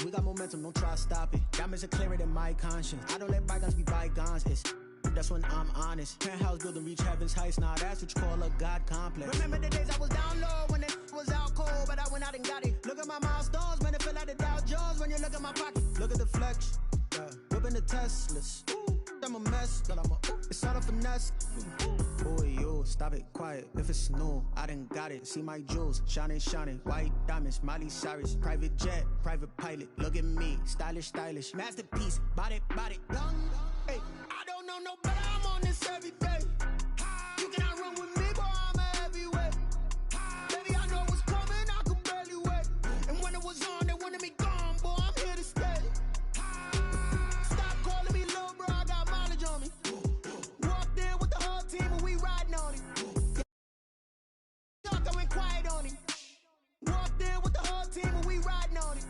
We got momentum, don't try to stop it. Diamonds are clearer than my conscience. I don't let bygones be bygones. That's when I'm honest. Penthouse building, reach heaven's heights. Nah, that's what you call a God complex. Remember the days I was down low when it was out cold, but I went out and got it. Look at my milestones, man, it feel like the Dow Jones when you look at my pocket. Look at the flex, yeah. Whipping the Teslas. Ooh, I'm a mess, but it's all a finesse. Boy, you stop it, quiet. If it's new, I done got it. See my jewels, shining, shining. White diamonds, Miley Cyrus. Private jet, private pilot. Look at me, stylish, stylish. Masterpiece, body, young. Hey, I don't know no better. I'm on this every day. You cannot run with me, boy. I'm a heavyweight. Baby, I know what's coming. I could barely wait. And when it was on, they wanted me gone, boy. I'm here to stay. Stop calling me little bro. I got mileage on me. Walked in with the whole team and we riding on it. Talk, I went quiet on him. Walked in with the whole team and we riding on it.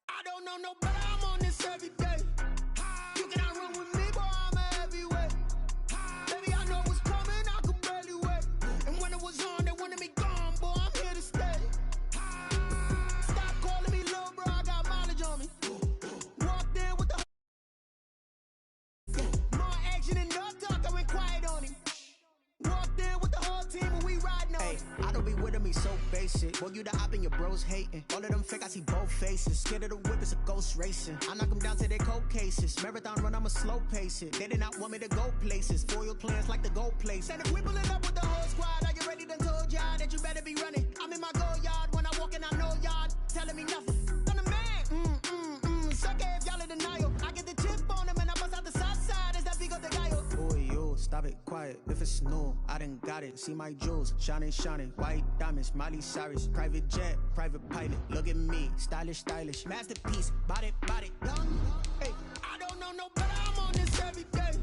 I don't know no better. I'm on this every day. You cannot run with me, boy. I'm a heavyweight. Baby, I know what's coming. I could barely wait. And when it was on, they wanted me gone, boy. I'm here to stay. Stop calling me little bro. I got mileage on me. Walked in with the more action than no talk. I went quiet on him. Walked in with the whole team and we riding on it. I don't be with me so basic. Boy, you the op and your bros hating. All of them fake, I see both faces. Scared of the whip, it's a ghost racing. I knock them down to their cold cases. Marathon run, I'ma slow pace it. They did not want me to go places. Foil plans like the go place. And if we pulling up with the whole squad, are you ready? Done told y'all that you better be running. I'm in my go yard. When I walk in, I know y'all telling me nothing. I'm the man. Suck it if y'all in denial. I get the chip on them and I bust out the south side. Is that Vigo de Gallo? Boy, you stop it, quiet. If it's new, I done got it. See my jewels, shining, shining. White diamonds, Miley Cyrus. Private jet, private pilot. Look at me, stylish, stylish. Masterpiece, body, young. Hey, I don't know no better. I'm on this every day.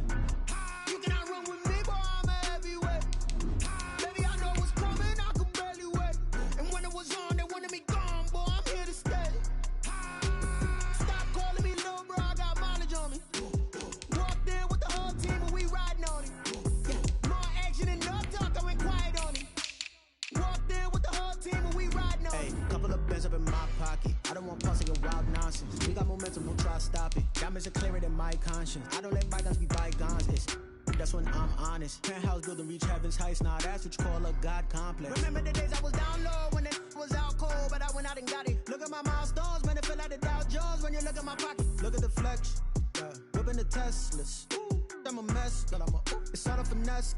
You cannot run with me, boy. I'm a heavyweight. Baby, I know what's coming. I could barely wait. And when it was on, they wanted me gone, boy. I'm here to stay. Stop calling me little bro. I got mileage on me. Walked in with the whole team and we riding on it. More action than no talk. I went quiet on him. Walked in with the whole team and we riding on it. Hey, couple of bands up in my pocket. I don't want pussy or wild nonsense. We got momentum, don't try to stop it. Diamonds are clearer than my conscience. I don't let bygones be bygones. That's when I'm honest. Penthouse building, reach heaven's heights. Nah, that's what you call a God complex. Remember the days I was down low when it was out cold, but I went out and got it. Look at my milestones, man, it feel like the Dow Jones when you look at my pocket. Look at the flex, yeah. Whipping the Teslas. Ooh, I'm a mess, but it's all a finesse.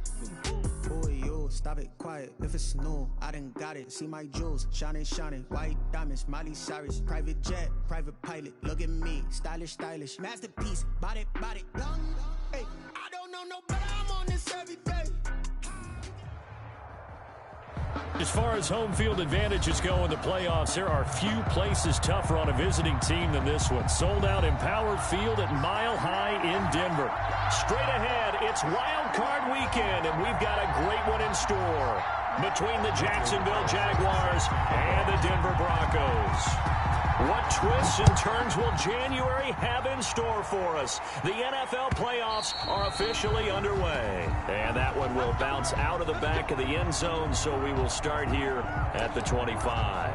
Boy, you stop it, quiet. If it's new, I done got it. See my jewels, shining, shining. White diamonds, Miley Cyrus. Private jet, private pilot. Look at me, stylish, stylish. Masterpiece, body, young. Hey, I don't know no better. I'm on this every day. As far as home field advantages go in the playoffs, there are few places tougher on a visiting team than this one. Sold out Empower Field at Mile High in Denver. Straight ahead, it's Wild Card Weekend, and we've got a great one in store between the Jacksonville Jaguars and the Denver Broncos. What twists and turns will January have in store for us? The NFL playoffs are officially underway. And that one will bounce out of the back of the end zone, so we will start here at the 25.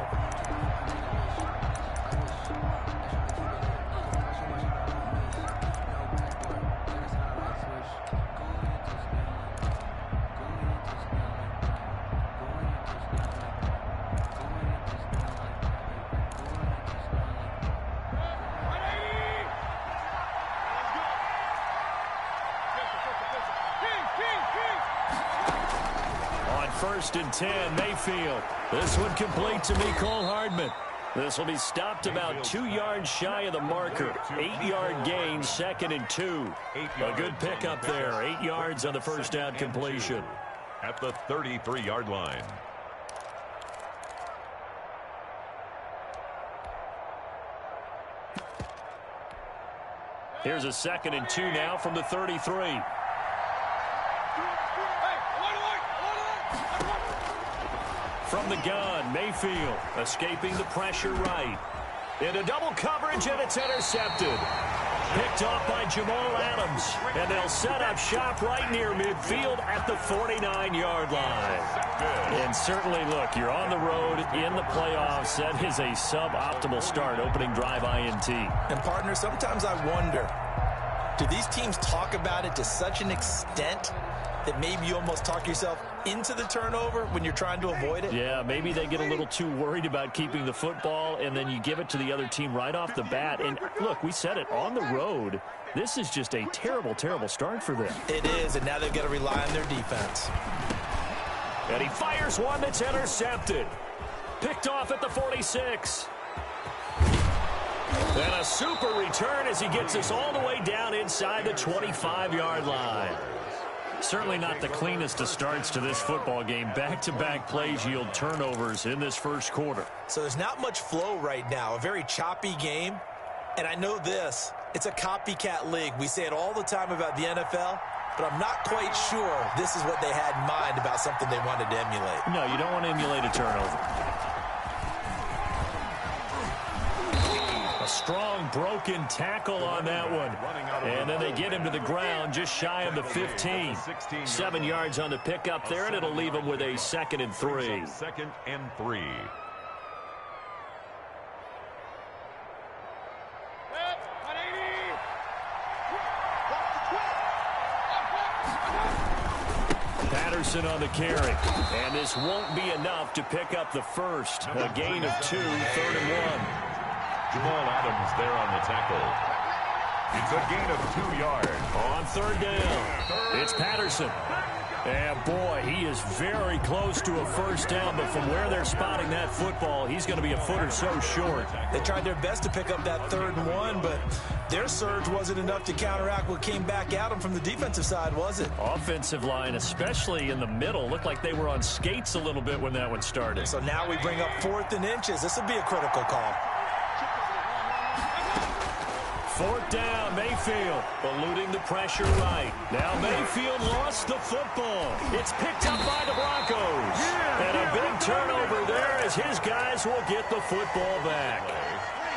First and 10, Mayfield. This one complete to Mecole Hardman. This will be stopped about 2 yards shy of the marker. 8-yard gain, 2nd and 2. A good pickup there. 8 yards on the first down completion. At the 33-yard line. Here's a 2nd and 2 now from the 33. From the gun, Mayfield escaping the pressure right. Into double coverage, and it's intercepted. Picked off by Jamal Adams. And they'll set up shop right near midfield at the 49-yard line. And certainly, look, you're on the road in the playoffs. That is a suboptimal start, opening drive INT. And, partner, sometimes I wonder, do these teams talk about it to such an extent that maybe you almost talk yourself into the turnover when you're trying to avoid it? Yeah, maybe they get a little too worried about keeping the football, and then you give it to the other team right off the bat. And, look, we said it, on the road, this is just a terrible, terrible start for them. It is, and now they've got to rely on their defense. And he fires one that's intercepted. Picked off at the 46. And a super return as he gets us all the way down inside the 25-yard line. Certainly not the cleanest of starts to this football game. Back-to-back plays yield turnovers in this first quarter. So there's not much flow right now. A very choppy game. And I know this. It's a copycat league. We say it all the time about the NFL, but I'm not quite sure this is what they had in mind about something they wanted to emulate. No, you don't want to emulate a turnover. A strong broken tackle on that one. And then they get him to the ground just shy of the 15. 7 yards on the pickup there, and it'll leave him with a 2nd and 3. 2nd and 3. Patterson on the carry. And this won't be enough to pick up the first. A gain of 2, 3rd and 1. Jamal Adams there on the tackle. It's a gain of 2 yards. On 3rd down, it's Patterson. And, boy, he is very close to a first down, but from where they're spotting that football, he's going to be a foot or so short. They tried their best to pick up that 3rd and 1, but their surge wasn't enough to counteract what came back at them from the defensive side, was it? Offensive line, especially in the middle, looked like they were on skates a little bit when that one started. So now we bring up 4th and inches. This will be a critical call. 4th down, Mayfield eluding the pressure right. Now Mayfield lost the football. It's picked up by the Broncos. And a big turnover there as his guys will get the football back.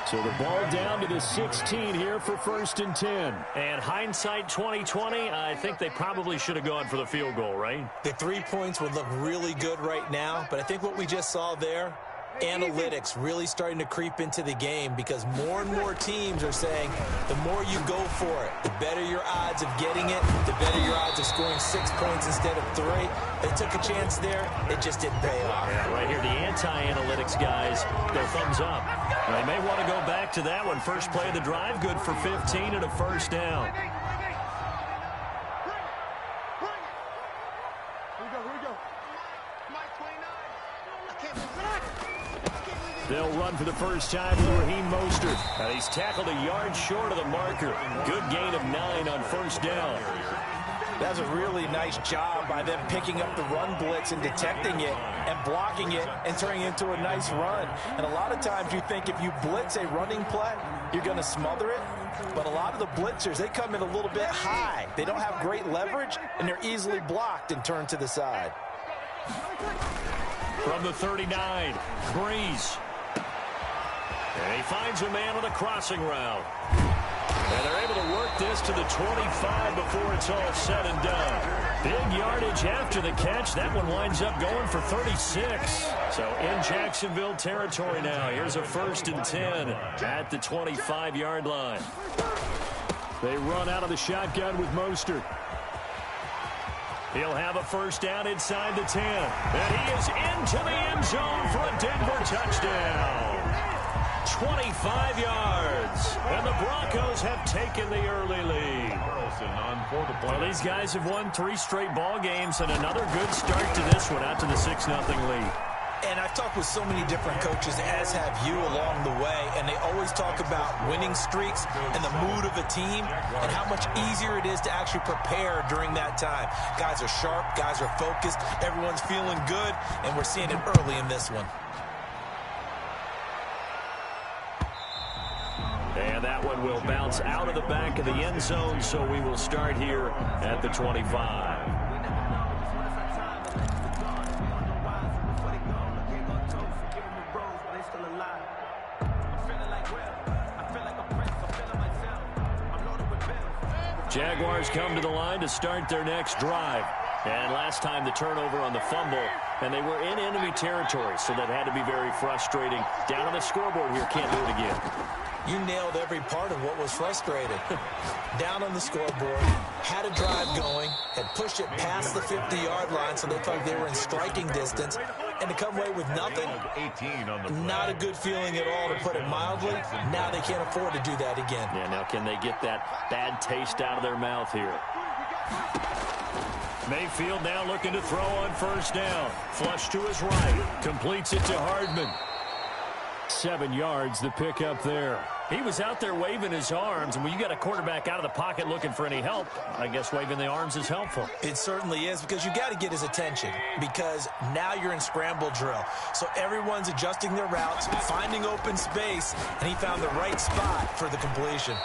So the ball down to the 16 here for 1st and 10. And hindsight 2020, I think they probably should have gone for the field goal, right? The 3 points would look really good right now, but I think what we just saw there, analytics really starting to creep into the game because more and more teams are saying the more you go for it, the better your odds of getting it, the better your odds of scoring 6 points instead of 3. They took a chance there. It just didn't pay off. Yeah, right here, the anti-analytics guys go thumbs up. And they may want to go back to that one. First play of the drive, good for 15 and a first down. They'll run for the first time with Raheem Mostert. And he's tackled a yard short of the marker. Good gain of 9 on first down. That's a really nice job by them picking up the run blitz and detecting it and blocking it and turning it into a nice run. And a lot of times you think if you blitz a running play, you're going to smother it. But a lot of the blitzers, they come in a little bit high. They don't have great leverage, and they're easily blocked and turned to the side. From the 39, Breeze. And he finds a man on a crossing route. And they're able to work this to the 25 before it's all said and done. Big yardage after the catch. That one winds up going for 36. So in Jacksonville territory now. Here's a 1st and 10 at the 25-yard line. They run out of the shotgun with Mostert. He'll have a first down inside the 10. And he is into the end zone for a Denver touchdown. 25 yards. And the Broncos have taken the early lead. Well, these guys have won 3 straight ball games and another good start to this one out to the 6-0 lead. And I've talked with so many different coaches, as have you along the way, and they always talk about winning streaks and the mood of a team and how much easier it is to actually prepare during that time. Guys are sharp, guys are focused, everyone's feeling good, and we're seeing it early in this one. And that one will bounce out of the back of the end zone, so we will start here at the 25. Jaguars come to the line to start their next drive. And last time the turnover on the fumble, and they were in enemy territory, so that had to be very frustrating. Down on the scoreboard here, can't do it again. You nailed every part of what was frustrating. Down on the scoreboard, had a drive going, had pushed it past the 50-yard line, so they felt they were in striking distance, and to come away with nothing, not a good feeling at all, to put it mildly. Now they can't afford to do that again. Yeah, now can they get that bad taste out of their mouth here? Mayfield now looking to throw on first down. Flush to his right. Completes it to Hardman. 7 yards, the pickup there. He was out there waving his arms, and when you got a quarterback out of the pocket looking for any help, I guess waving the arms is helpful. It certainly is, because you got to get his attention, because now you're in scramble drill. So everyone's adjusting their routes, finding open space, and he found the right spot for the completion.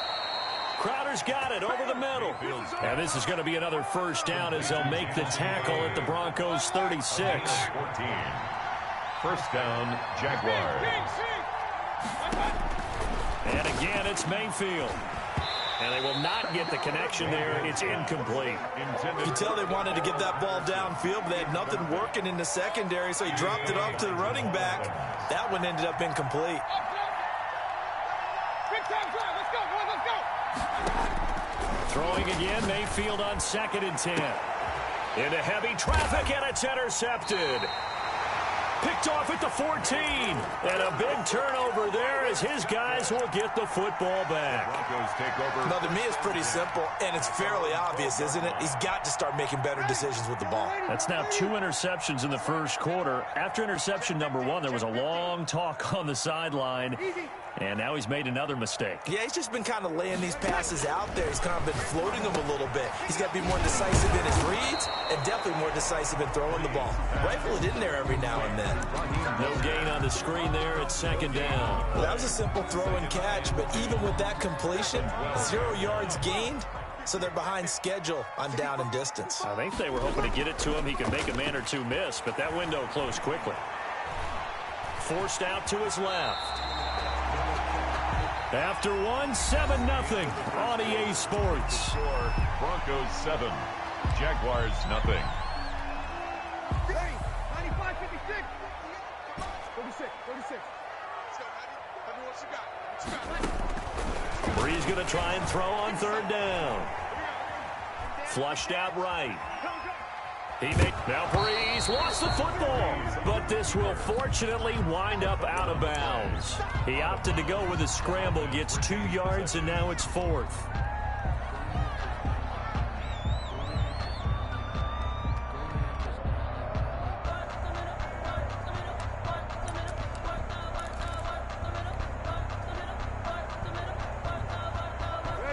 Crowder's got it over the middle. And this is going to be another first down as they'll make the tackle at the Broncos' 36. 14. First down, Jaguars. And again, it's Mayfield. And they will not get the connection there. It's incomplete. You can tell they wanted to get that ball downfield, but they had nothing working in the secondary, so he dropped it off to the running back. That one ended up incomplete. Throwing again, Mayfield on 2nd and 10. Into heavy traffic, and it's intercepted. Picked off at the 14. And a big turnover there as his guys will get the football back. Broncos take over. Now, to me, it's pretty simple, and it's fairly obvious, isn't it? He's got to start making better decisions with the ball. That's now 2 interceptions in the first quarter. After interception number 1, there was a long talk on the sideline. And now he's made another mistake. Yeah, he's just been kind of laying these passes out there. He's kind of been floating them a little bit. He's got to be more decisive in his reads and definitely more decisive in throwing the ball. Rifle it in there every now and then. No gain on the screen there. It's 2nd down. Well, that was a simple throw and catch, but even with that completion, 0 yards gained, so they're behind schedule on down and distance. I think they were hoping to get it to him. He could make a man or two miss, but that window closed quickly. Forced out to his left. After 1, 7-0 on EA Sports. Score, Broncos 7, Jaguars nothing. 95-56. 36. Brees going to try and throw on 3rd down. Flushed out right. Now Brees lost the football, but this will fortunately wind up out of bounds. He opted to go with a scramble, gets 2 yards, and now it's 4th.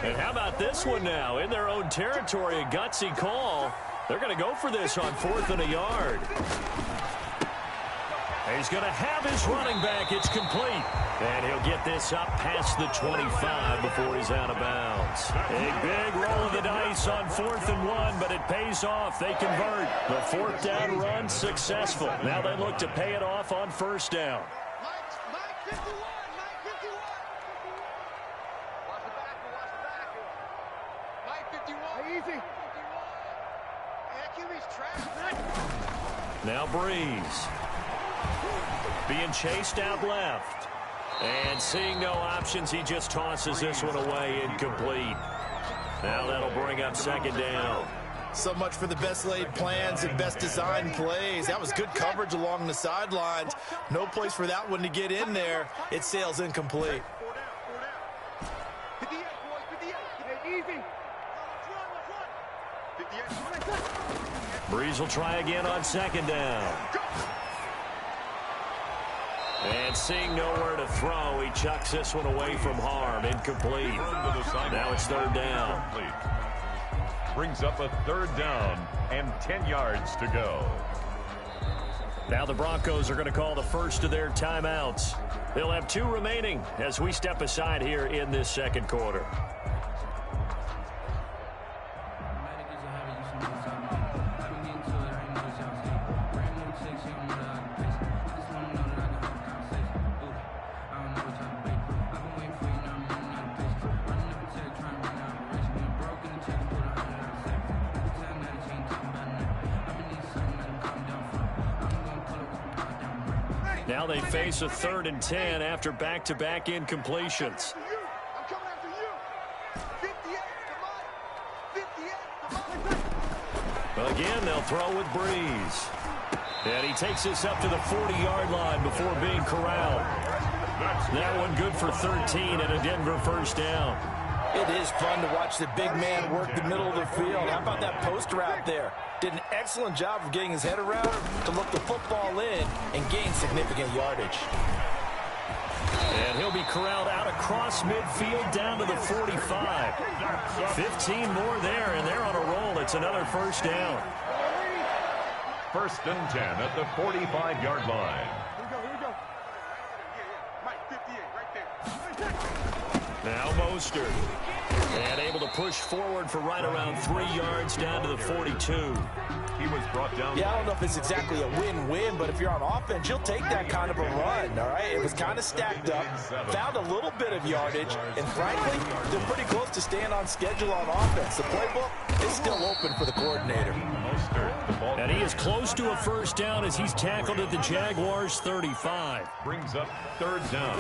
And how about this one now? In their own territory, a gutsy call. They're going to go for this on 4th and a yard. He's going to have his running back. It's complete. And he'll get this up past the 25 before he's out of bounds. A big roll of the dice on 4th and 1, but it pays off. They convert. The 4th down run successful. Now they look to pay it off on 1st down. Mike 51. Easy. Now Brees. Being chased out left. And seeing no options, he just tosses this one away, incomplete. Now that'll bring up 2nd down. So much for the best laid plans and best designed plays. That was good coverage along the sidelines. No place for that one to get in there. It sails incomplete. Brees will try again on 2nd down. And seeing nowhere to throw, he chucks this one away from harm. Incomplete. Now it's 3rd down. Brings up a 3rd down and 10 yards to go. Now the Broncos are going to call the first of their timeouts. They'll have 2 remaining as we step aside here in this 2nd quarter. Now they face a 3rd and 10 after back-to-back incompletions. I'm coming after you. 58, come on. 58, come on. Again, they'll throw with Breeze. And he takes this up to the 40-yard line before being corralled. That one good for 13 and a Denver first down. It is fun to watch the big man work the middle of the field. How about that post route there? Did an excellent job of getting his head around to look the football in and gain significant yardage. And he'll be corralled out across midfield down to the 45. 15 more there, and they're on a roll. It's another first down. 1st and 10 at the 45-yard line. Here we go. Mike, 58, right there. Now Mostert. And able to push forward for right around 3 yards down to the 42. He was brought down. Yeah, I don't know if it's exactly a win-win, but if you're on offense, you'll take that kind of a run, all right? It was kind of stacked up, found a little bit of yardage, and frankly, they're pretty close to staying on schedule on offense. The playbook is still open for the coordinator. And he is close to a first down as he's tackled at the Jaguars' 35. Brings up 3rd down.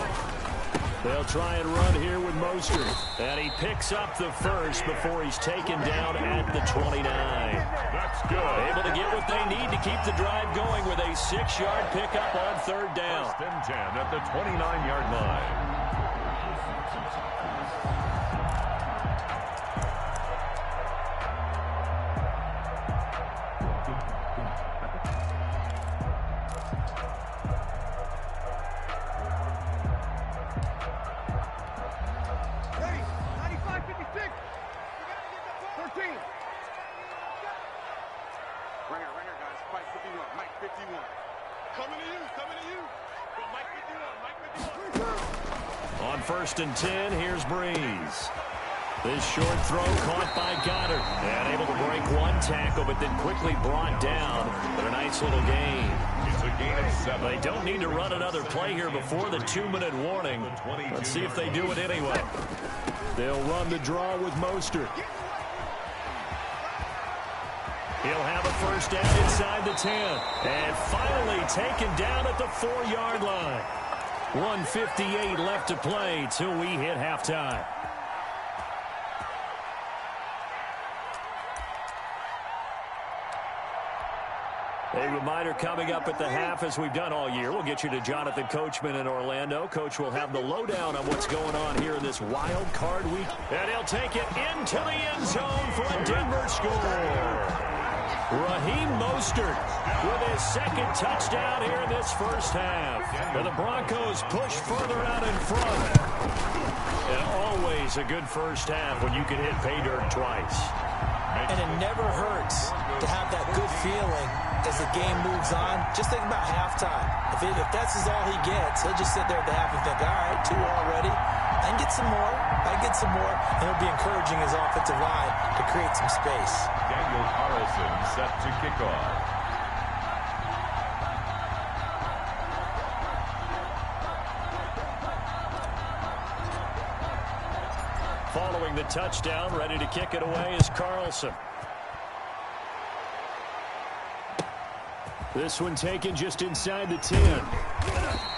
They'll try and run here with Mostert. And he picks up the first before he's taken down at the 29. That's good. Able to get what they need to keep the drive going with a 6-yard pickup on 3rd down. 1st and 10 at the 29-yard line. On 1st and 10, here's Breeze. This short throw caught by Goddard. And able to break one tackle, but then quickly brought down. But a nice little gain. It's a gain of 7. They don't need to run another play here before the 2-minute warning. Let's see if they do it anyway. They'll run the draw with Mostert. He'll have a first down inside the 10. And finally taken down at the 4-yard line. 1:58 left to play till we hit halftime. A reminder coming up at the half, as we've done all year. We'll get you to Jonathan Coachman in Orlando. Coach will have the lowdown on what's going on here in this wild card week. And he'll take it into the end zone for a Denver score. Raheem Mostert with his 2nd touchdown here in this first half. And the Broncos push further out in front. And always a good first half when you can hit pay dirt twice. And it never hurts to have that good feeling as the game moves on. Just think about halftime. If that's all he gets, he'll just sit there at the half and think, all right, 2 already. I can get some more. And he'll be encouraging his offensive line to create some space. Daniel Carlson set to kick off. Following the touchdown, ready to kick it away is Carlson. This one taken just inside the 10.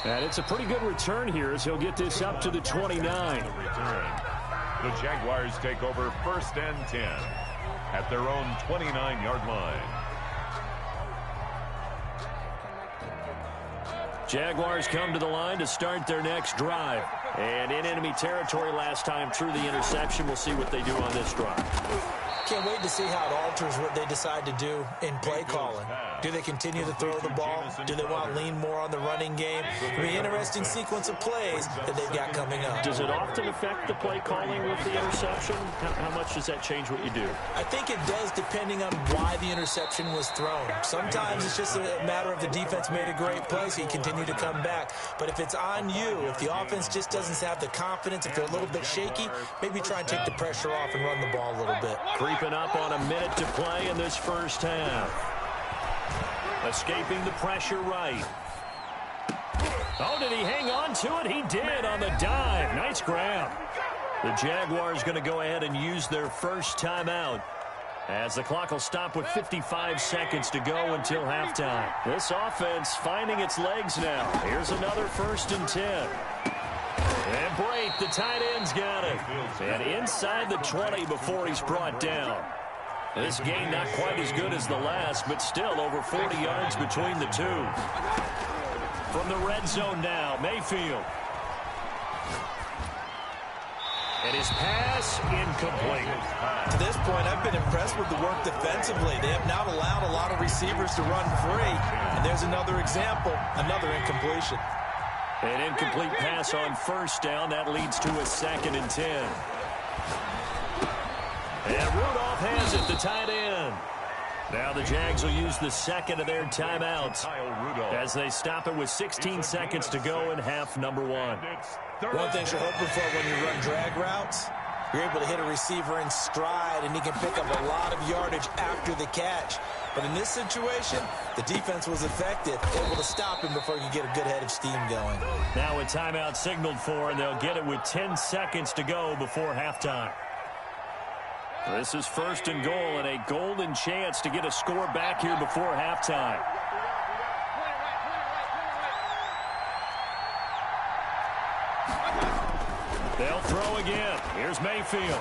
And it's a pretty good return here as he'll get this up to the 29. The Jaguars take over 1st and 10 at their own 29-yard line. Jaguars come to the line to start their next drive. And in enemy territory last time through the interception. We'll see what they do on this drive. Can't wait to see how it alters what they decide to do in play calling. Do they continue to throw the ball? Do they want to lean more on the running game? It'll be an interesting sequence of plays that they've got coming up. Does it often affect the play calling with the interception? How much does that change what you do? I think it does, depending on why the interception was thrown. Sometimes it's just a matter of the defense made a great play, so you continue to come back. But if it's on you, if the offense just doesn't have the confidence, if they're a little bit shaky, maybe try and take the pressure off and run the ball a little bit. Creeping up on a minute to play in this first half. Escaping the pressure right. Oh, did he hang on to it? He did on the dive. Nice grab. The Jaguars going to go ahead and use their first timeout. as the clock will stop with 55 seconds to go until halftime. This offense finding its legs now. Here's another 1st and 10. And break, the tight end's got it. And inside the 20 before he's brought down. This game not quite as good as the last, but still over 40 yards between the two. From the red zone now, Mayfield. And his pass incomplete. To this point, I've been impressed with the work defensively. They have not allowed a lot of receivers to run free. And there's another example, another incompletion. An incomplete pass on 1st down. That leads to a 2nd and 10. And Rudolph has it, the tight end. Now the Jags will use the 2nd of their timeouts as they stop it with 16 seconds to go in half number 1. One thing you're hoping for when you run drag routes, you're able to hit a receiver in stride, and he can pick up a lot of yardage after the catch. But in this situation, the defense was effective, able to stop him before he could get a good head of steam going. Now a timeout signaled for, and they'll get it with 10 seconds to go before halftime. This is 1st and goal, and a golden chance to get a score back here before halftime. They'll throw again. Here's Mayfield.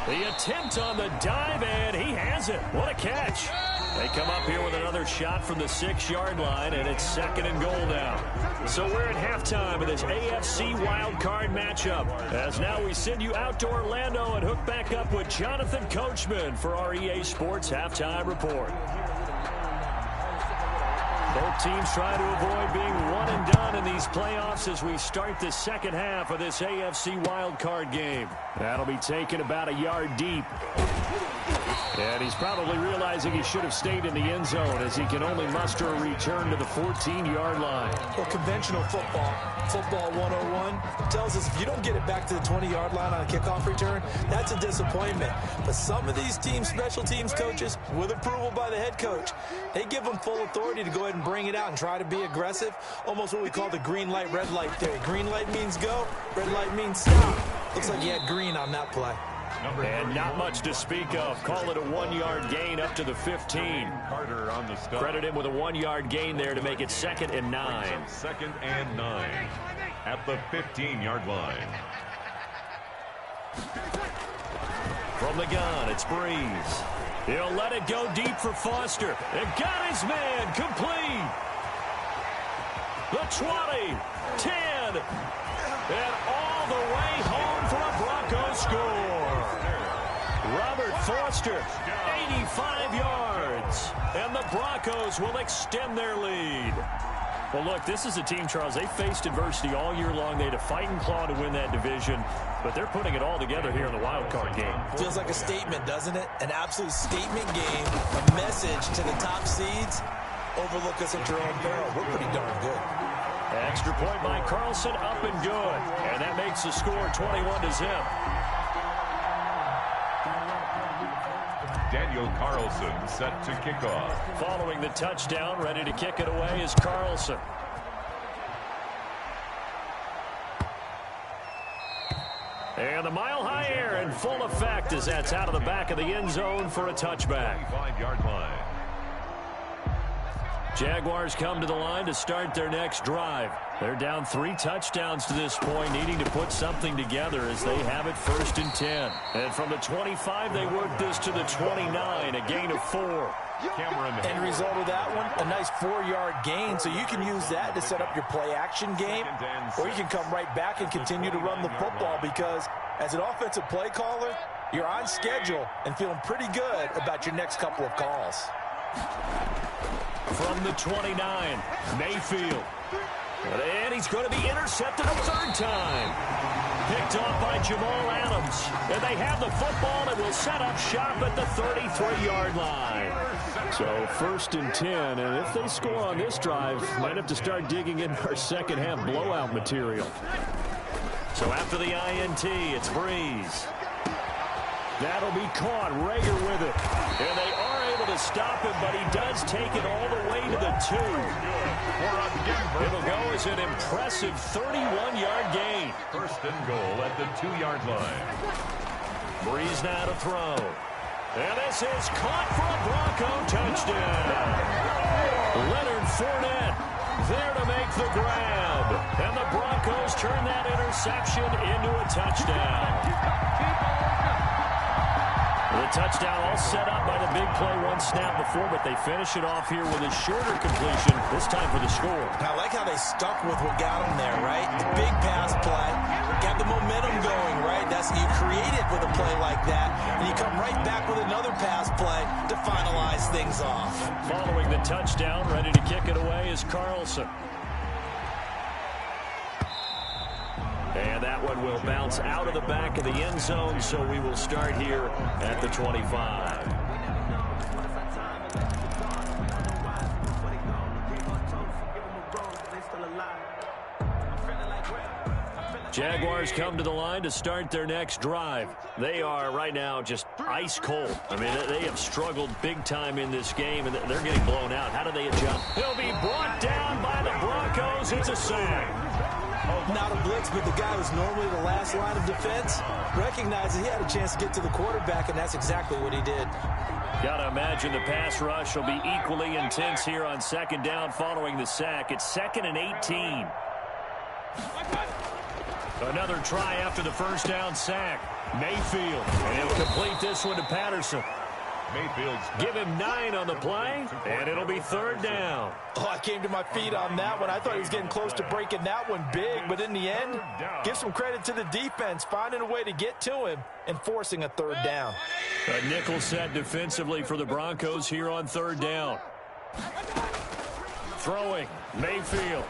The attempt on the dive, and he has it. What a catch. They come up here with another shot from the 6-yard line, and it's 2nd and goal now. So we're at halftime of this AFC wildcard matchup. As now we send you out to Orlando and hook back up with Jonathan Coachman for our EA Sports Halftime Report. Both teams try to avoid being one and done in these playoffs as we start the 2nd half of this AFC wildcard game. That'll be taken about a yard deep. And he's probably realizing he should have stayed in the end zone as he can only muster a return to the 14-yard line. Well, conventional football 101, tells us if you don't get it back to the 20-yard line on a kickoff return, that's a disappointment. But some of these teams, special teams coaches, with approval by the head coach, they give them full authority to go ahead and bring it out and try to be aggressive, almost what we call the green light, red light theory. Green light means go, red light means stop. Looks like he had green on that play. And not much to speak of. Call it a 1-yard gain up to the 15. Carter on the stop. Credit him with a 1-yard gain there to make it 2nd and 9. 2nd and 9 at the 15-yard line. From the gun, it's Breeze. He'll let it go deep for Foster. And got his man complete. The 20, 10, and all the way home for a Broncos score. Robert Foster, 85 yards, and the Broncos will extend their lead. Well, look, this is a team, Charles, they faced adversity all year long. They had to fight and claw to win that division, but they're putting it all together here in the wild card game. Feels like a statement, doesn't it? An absolute statement game, a message to the top seeds. Overlook us at your own peril. We're pretty darn good. Extra point by Carlson, up and good, and that makes the score 21-0. Daniel Carlson set to kick off. Following the touchdown, ready to kick it away is Carlson. And the mile-high air in full effect as that's out of the back of the end zone for a touchback. 5-yard line. Jaguars come to the line to start their next drive. They're down 3 touchdowns to this point, needing to put something together as they have it 1st and 10. And from the 25, they work this to the 29, a gain of 4. End result of that one, a nice 4-yard gain, so you can use that to set up your play-action game, or you can come right back and continue to run the football because as an offensive play caller, you're on schedule and feeling pretty good about your next couple of calls. From the 29, Mayfield. And he's going to be intercepted a 3rd time. Picked off by Jamal Adams. And they have the football and will set up shop at the 33-yard line. So 1st and 10, and if they score on this drive, might have to start digging in our second half blowout material. So after the INT, it's Breeze. That'll be caught. Rager with it. And they are able to stop him, but he does take it all the way to the 2. It'll go as an impressive 31-yard gain. 1st and goal at the 2-yard line. Breeze now to throw. And this is caught for a Bronco touchdown. Leonard Fournette there to make the grab. And the Broncos turn that interception into a touchdown. The touchdown all set up by the big play one snap before, but they finish it off here with a shorter completion, this time for the score. I like how they stuck with what got them there, right? The big pass play, got the momentum going, right? That's you create it with a play like that, and you come right back with another pass play to finalize things off. Following the touchdown, ready to kick it away is Carlson. And that one will bounce out of the back of the end zone, so we will start here at the 25. Jaguars come to the line to start their next drive. They are right now just ice cold. I mean, they have struggled big time in this game, and they're getting blown out. How do they adjust? He'll be brought down by the Broncos. It's a sack. Not a blitz, but the guy who's normally the last line of defense recognized that he had a chance to get to the quarterback, and that's exactly what he did. Got to imagine the pass rush will be equally intense here on second down following the sack. It's 2nd and 18. Another try after the first down sack. Mayfield, and he'll complete this one to Patterson. Mayfield's Give him 9 on the play, and it'll be 3rd down. Oh, I came to my feet on that one. I thought he was getting close to breaking that one big, but in the end, give some credit to the defense, finding a way to get to him and forcing a 3rd down. A nickel set defensively for the Broncos here on 3rd down. Throwing, Mayfield.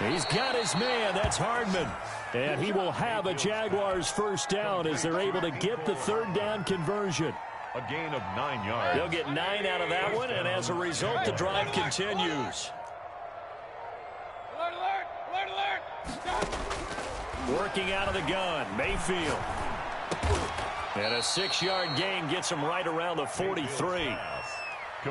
He's got his man, that's Hardman. And he will have a Jaguars first down as they're able to get the 3rd down conversion. a gain of 9 yards. They'll get 9 out of that one, and as a result, the drive continues. Alert, alert, alert, alert. Working out of the gun, Mayfield. And a 6-yard gain gets him right around the 43.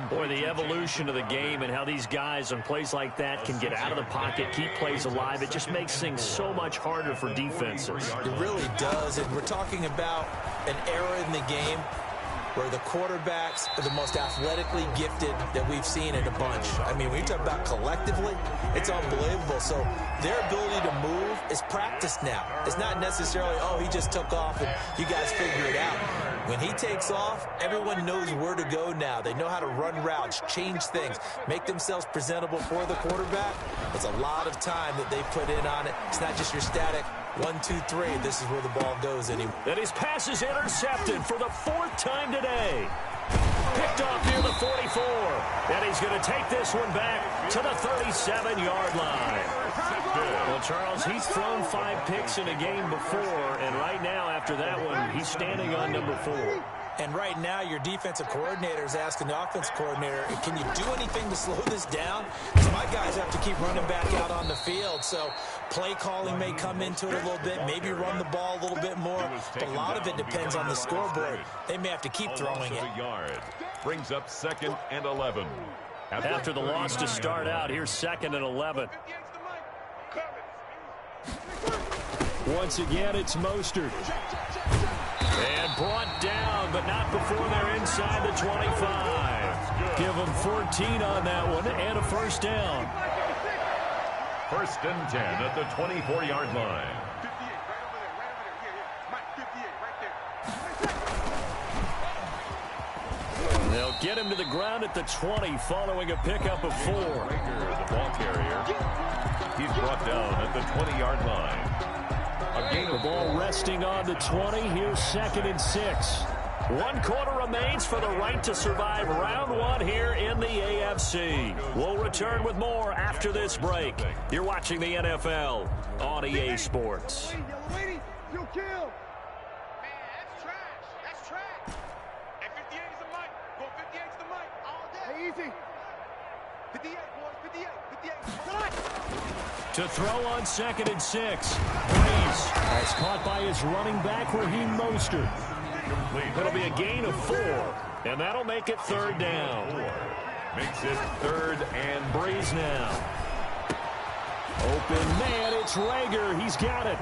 Boy, the evolution of the game and how these guys on plays like that can get out of the pocket, keep plays alive, it just makes things so much harder for defenses. It really does, and we're talking about an era in the game where the quarterbacks are the most athletically gifted that we've seen in a bunch. I mean, when you talk about collectively, it's unbelievable. So their ability to move is practiced now. It's not necessarily, oh, he just took off and you guys figure it out. When he takes off, everyone knows where to go now. They know how to run routes, change things, make themselves presentable for the quarterback. It's a lot of time that they put in on it. It's not just your static 1, 2, 3. This is where the ball goes anyway. And his pass is intercepted for the 4th time today. Picked off near the 44. And he's going to take this one back to the 37-yard line. Well, Charles, he's thrown 5 picks in a game before, and right now after that one, he's standing on number 4. And right now, your defensive coordinator is asking the offense coordinator, can you do anything to slow this down? Because my guys have to keep running back out on the field. So play calling may come into it a little bit, maybe run the ball a little bit more. But a lot of it depends on the scoreboard. They may have to keep throwing it. Brings up 2nd and 11. After the loss to start out, here's 2nd and 11. Once again, it's Mostert. And brought down, but not before they're inside the 25. Give them 14 on that one and a first down. 1st and 10 at the 24-yard line. 58, right over there, right over there. Here, Mike, 58, right there. They'll get him to the ground at the 20 following a pickup of 4. The ball carrier. He's brought down at the 20-yard line. The ball resting on the 20. Here's 2nd and 6. 1 quarter remains for the right to survive round 1 here in the AFC. We'll return with more after this break. You're watching the NFL on EA Sports. You kill. Man, that's trash. That's trash. Hey, 58 is the mic. Go 58 is the mic. All day. Hey, easy. 58, boys. 58. 58. To throw on 2nd and 6. Breeze has caught by his running back, Raheem Mostert. It'll be a gain of 4, and that'll make it 3rd down. Makes it 3rd and Breeze now. Open man, it's Rager. He's got it.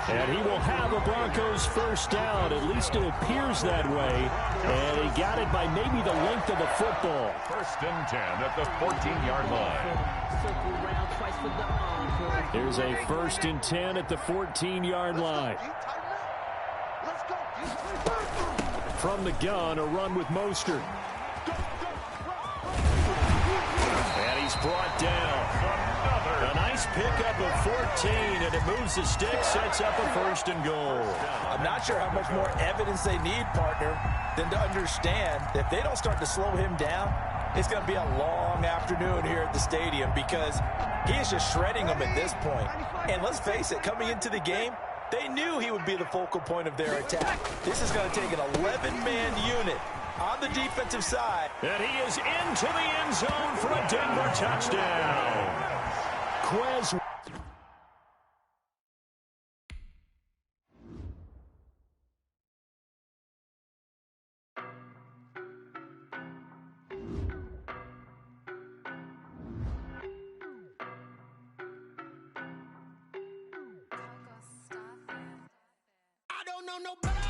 And he will have a Broncos first down. At least it appears that way. And he got it by maybe the length of a football. First and 10 at the 14-yard line. There's a first and 10 at the 14-yard line. From the gun, a run with Mostert. And he's brought down. A nice pickup of 14, and it moves the stick, sets up a first and goal. I'm not sure how much more evidence they need, partner, than to understand that if they don't start to slow him down, it's going to be a long afternoon here at the stadium because he is just shredding them at this point. And let's face it, coming into the game, they knew he would be the focal point of their attack. This is going to take an 11-man unit on the defensive side. And he is into the end zone for a Denver touchdown. Quez. I don't know nobody.